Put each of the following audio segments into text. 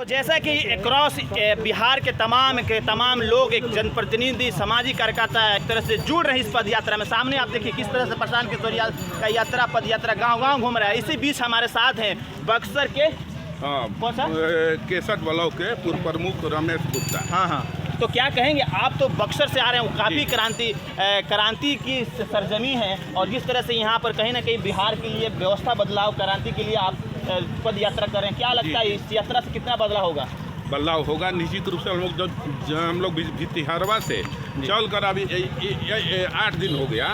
तो जैसा कि क्रॉस बिहार के तमाम लोग, एक जनप्रतिनिधि, सामाजिक कार्यकर्ता एक तरह से जुड़ रहे हैं इस पद यात्रा में। सामने आप देखिए किस तरह से प्रशांत किशोर का यात्रा पद यात्रा गांव-गांव घूम रहा है। इसी बीच हमारे साथ हैं बक्सर के कौन सा केसर ब्लॉक के पूर्व प्रमुख रमेश गुप्ता। हाँ, तो क्या कहेंगे आप? तो बक्सर से आ रहे हैं, काफ़ी क्रांति की सरजमी है और जिस तरह से यहाँ पर कहीं ना कहीं बिहार के लिए व्यवस्था बदलाव, क्रांति के लिए आप पद यात्रा कर रहे हैं, क्या लगता है इस यात्रा से कितना बदलाव होगा? बदलाव होगा निश्चित रूप से। हम लोग भितिहरवा से चल कर अभी 8 दिन हो गया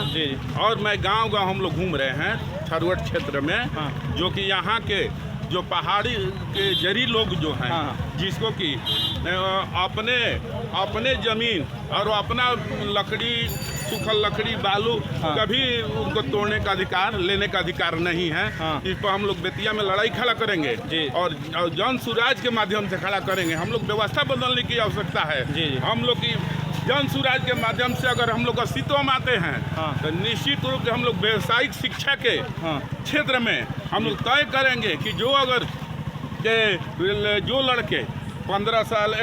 और मैं गांव हम लोग घूम रहे हैं थरवट क्षेत्र में। हाँ। जो कि यहाँ के जो पहाड़ी के जरी लोग जो हैं, जिसको कि अपने ज़मीन और अपना लकड़ी, सूखल लकड़ी, बालू कभी उनको तोड़ने का अधिकार, लेने का अधिकार नहीं है। इस पर हम लोग बेतिया में लड़ाई खड़ा करेंगे और जन सुराज के माध्यम से खड़ा करेंगे। हम लोग व्यवस्था बदलने की आवश्यकता है। हम लोग की जन सुराज के माध्यम से अगर हम लोग अस्तित्व में आते हैं तो निश्चित रूप से हम लोग व्यावसायिक शिक्षा के क्षेत्र में हम लोग तय करेंगे कि जो लड़के 15 साल,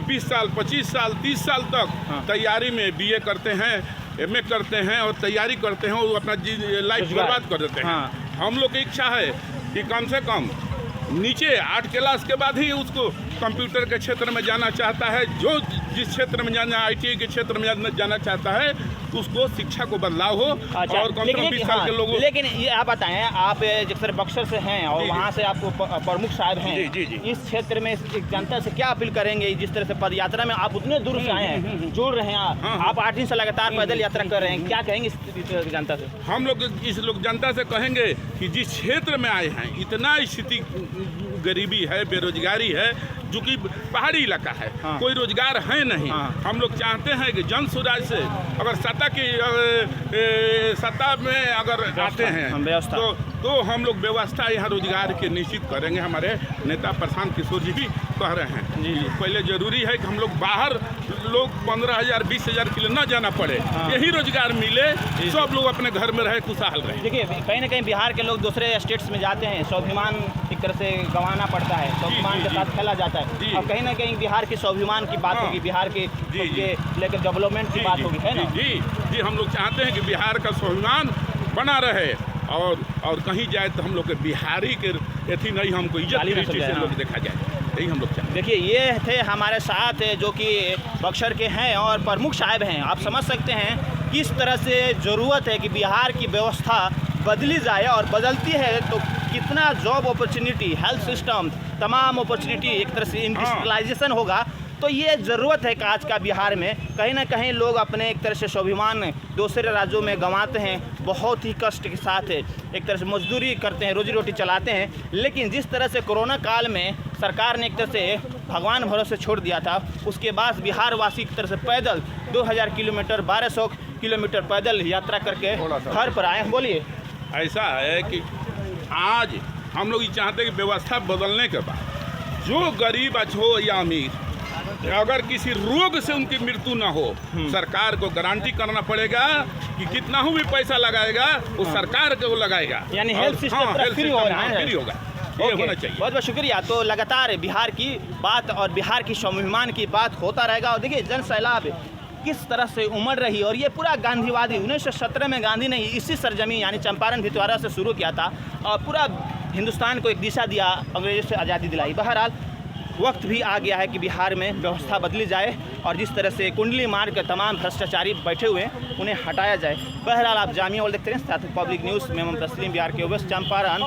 20 साल, 25 साल, 30 साल तक तैयारी में BA करते हैं, MA करते हैं और तैयारी करते हैं और अपना लाइफ बर्बाद कर देते हैं। हम लोग की इच्छा है कि कम से कम नीचे 8 क्लास के बाद ही उसको कंप्यूटर के क्षेत्र में जाना चाहता है, जो जिस क्षेत्र में जाना, ITI के क्षेत्र में जाना चाहता है, उसको शिक्षा को बदलाव हो। अच्छा, और कम से कम 20 साल के लोगों। लेकिन ये आप बताएं, आप जैसे बक्सर से हैं और वहाँ से आपको प्रमुख साहब हैं, जी। इस क्षेत्र में एक जनता से क्या अपील करेंगे? जिस तरह से पद यात्रा में आप उतने दूर से आए हैं, जुड़ रहे हैं, आप 8 दिन से लगातार पैदल यात्रा कर रहे हैं, क्या कहेंगे इस जनता से? हम लोग जनता से कहेंगे कि जिस क्षेत्र में आए हैं इतना स्थिति गरीबी है, बेरोजगारी है, जो कि पहाड़ी इलाका है, कोई रोजगार है नहीं। हम लोग चाहते हैं कि जन सुराज से अगर सत्ता में अगर आते हैं तो हम लोग व्यवस्था यहाँ रोजगार के निश्चित करेंगे। हमारे नेता प्रशांत किशोर जी भी कह रहे हैं पहले जरूरी है कि हम लोग बाहर 15,000 20,000 के लिए न जाना पड़े, यही रोजगार मिले, सब लोग अपने घर में रहे, खुशहाल रहे। देखिए कहीं ना कहीं बिहार के लोग दूसरे स्टेट्स में जाते हैं, स्वाभिमान एक तरह से गंवाना पड़ता है, स्वाभिमान के साथ खेला जाता है और कहीं ना कहीं बिहार के स्वाभिमान की बात होगी, बिहार के लेकर डेवलपमेंट की बात होगी, है ना? जी, हम लोग चाहते हैं कि बिहार का स्वाभिमान बना रहे और कहीं जाए तो हम लोग के बिहारी के एथी नहीं, हमको इज्जत से लोग देखा जाए, यही हम लोग चाहते हैं। देखिए ये थे हमारे साथ जो कि बक्सर के हैं और प्रमुख साहब हैं। आप समझ सकते हैं किस तरह से ज़रूरत है कि बिहार की व्यवस्था बदली जाए और बदलती है तो कितना जॉब अपॉर्चुनिटी, हेल्थ सिस्टम, तमाम अपॉर्चुनिटी एक तरह से इंडस्ट्रियलाइजेशन होगा। तो ये ज़रूरत है कि आज का बिहार में कहीं ना कहीं लोग अपने एक तरह से स्वाभिमान दूसरे राज्यों में गंवाते हैं, बहुत ही कष्ट के साथ एक तरह से मजदूरी करते हैं, रोजी रोटी चलाते हैं। लेकिन जिस तरह से कोरोना काल में सरकार ने एक तरह से भगवान भरोसे छोड़ दिया था, उसके बाद बिहार वासी की तरह से पैदल 2000 किलोमीटर, 1200 किलोमीटर पैदल यात्रा करके घर पर आए। बोलिए। ऐसा है कि आज हम लोग ये चाहते हैं कि व्यवस्था बदलने के बाद जो गरीब हो या अमीर, अगर किसी रोग से उनकी मृत्यु ना हो, सरकार को गारंटी करना पड़ेगा कि कितना भी पैसा लगाएगा वो सरकार को लगाएगा, यानी हेल्थ सिस्टम फ्री होगा। ये होना चाहिए। बहुत बहुत शुक्रिया। तो लगातार बिहार की बात और बिहार की स्वाभिमान की बात होता रहेगा। और देखिए जन सैलाब किस तरह से उमड़ रही और ये पूरा गांधीवादी 1917 में गांधी ने इसी सरजमी यानी चंपारण भितवारा से शुरू किया था और पूरा हिंदुस्तान को एक दिशा दिया, अंग्रेजों से आज़ादी दिलाई। बहरहाल वक्त भी आ गया है कि बिहार में व्यवस्था बदली जाए और जिस तरह से कुंडली मार कर तमाम भ्रष्टाचारी बैठे हुए हैं उन्हें हटाया जाए। बहरहाल आप जामिया वर्ल्ड देखते हैं, साथ ही पब्लिक न्यूज़ में मोहम्मद तस्लीम, बिहार के वेस्ट चंपारण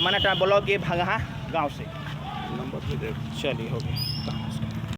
मनाटा ब्लॉक के भगहा गाँव से। चलिए हो गया।